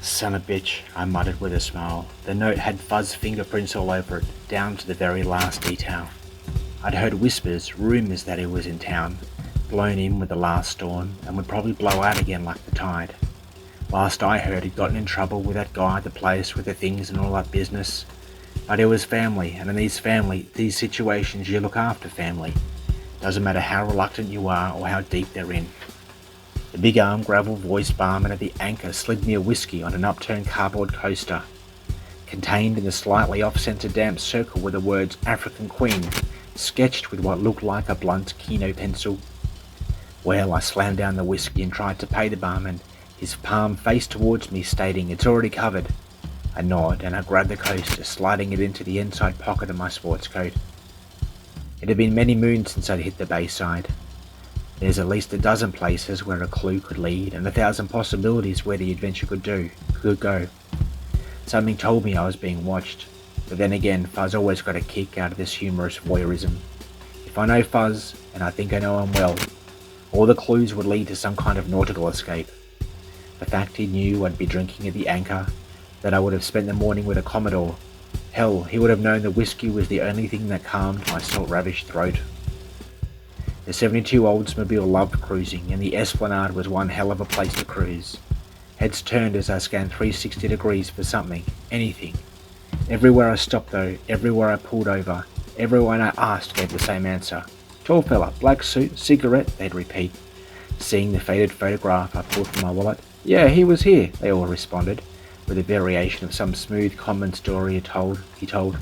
Son of a bitch, I muttered with a smile. The note had Fuzz's fingerprints all over it, down to the very last detail. I'd heard whispers, rumours that he was in town, blown in with the last storm, and would probably blow out again like the tide. Last I heard, he'd gotten in trouble with that guy at the place with the things and all that business. But it was family, and in these situations you look after family. Doesn't matter how reluctant you are or how deep they're in. The big-armed, gravel-voiced barman at the anchor slid me a whiskey on an upturned cardboard coaster. Contained in the slightly off-centre damp circle were the words African Queen, sketched with what looked like a blunt Kino pencil. Well, I slammed down the whiskey and tried to pay the barman, his palm faced towards me, stating, "It's already covered." A nod, and I grabbed the coaster, sliding it into the inside pocket of my sports coat. It had been many moons since I'd hit the bayside. There's at least a dozen places where a clue could lead, and 1,000 possibilities where the adventure could go. Something told me I was being watched, but then again, Fuzz always got a kick out of this humorous voyeurism. If I know Fuzz, and I think I know him well, all the clues would lead to some kind of nautical escape. The fact he knew I'd be drinking at the anchor, that I would have spent the morning with a Commodore. Hell, he would have known the whiskey was the only thing that calmed my salt-ravished throat. The 72 Oldsmobile loved cruising, and the Esplanade was one hell of a place to cruise. Heads turned as I scanned 360 degrees for something, anything. Everywhere I stopped though, everywhere I pulled over, everyone I asked gave the same answer. "Tall fella, black suit, cigarette," they'd repeat. Seeing the faded photograph I pulled from my wallet. "Yeah, he was here," they all responded, with a variation of some smooth common story he told.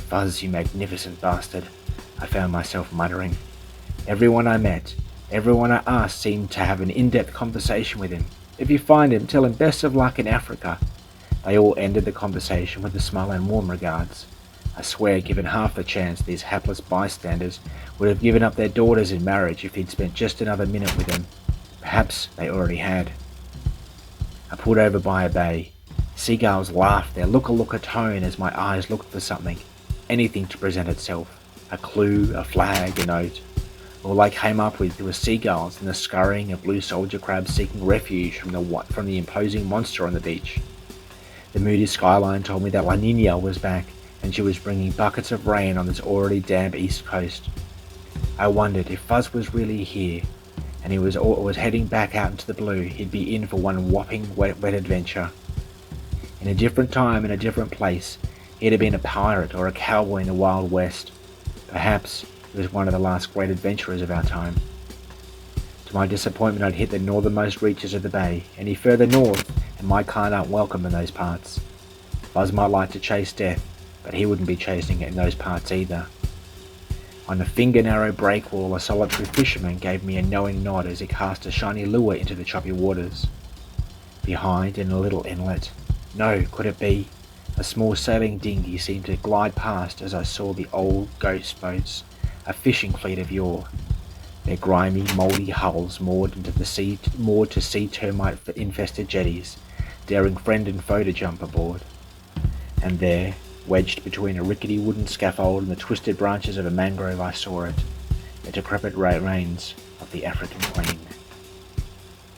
"Fuzz, you magnificent bastard," I found myself muttering. Everyone I met, everyone I asked seemed to have an in-depth conversation with him. "If you find him, tell him best of luck in Africa." They all ended the conversation with a smile and warm regards. I swear, given half the chance, these hapless bystanders would have given up their daughters in marriage if he'd spent just another minute with them. Perhaps they already had. I pulled over by a bay. Seagulls laughed their looka-looka tone as my eyes looked for something, anything to present itself. A clue, a flag, a note. All I came up with was seagulls and the scurrying of blue soldier crabs seeking refuge from the imposing monster on the beach. The moody skyline told me that La Nina was back, and she was bringing buckets of rain on this already damp east coast. I wondered if Fuzz was really here, and he was heading back out into the blue. He'd be in for one whopping wet adventure. In a different time, in a different place, he'd have been a pirate or a cowboy in the Wild West. Perhaps he was one of the last great adventurers of our time. To my disappointment, I'd hit the northernmost reaches of the bay. Any further north, and my kind aren't welcome in those parts. Fuzz might like to chase death, but he wouldn't be chasing it in those parts either. On a finger-narrow breakwall, a solitary fisherman gave me a knowing nod as he cast a shiny lure into the choppy waters. Behind, in a little inlet. No, could it be? A small sailing dinghy seemed to glide past as I saw the old ghost boats, a fishing fleet of yore. Their grimy, mouldy hulls moored to sea termite-infested jetties, daring friend and foe to jump aboard. And there, wedged between a rickety wooden scaffold and the twisted branches of a mangrove, I saw it, the decrepit remains of the African Queen.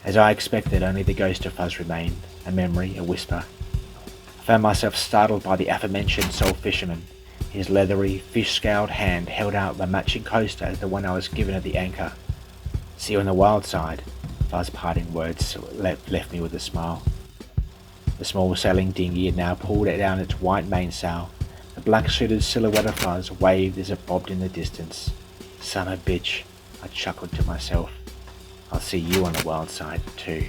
As I expected, only the ghost of Fuzz remained, a memory, a whisper. I found myself startled by the aforementioned sole fisherman. His leathery, fish-scoured hand held out the matching coaster as the one I was given at the anchor. "See you on the wild side," Fuzz's parting words left me with a smile. The small sailing dinghy had now pulled down its white mainsail. The black-suited silhouette of Fuzz waved as it bobbed in the distance. "Son of a bitch," I chuckled to myself. "I'll see you on the wild side, too."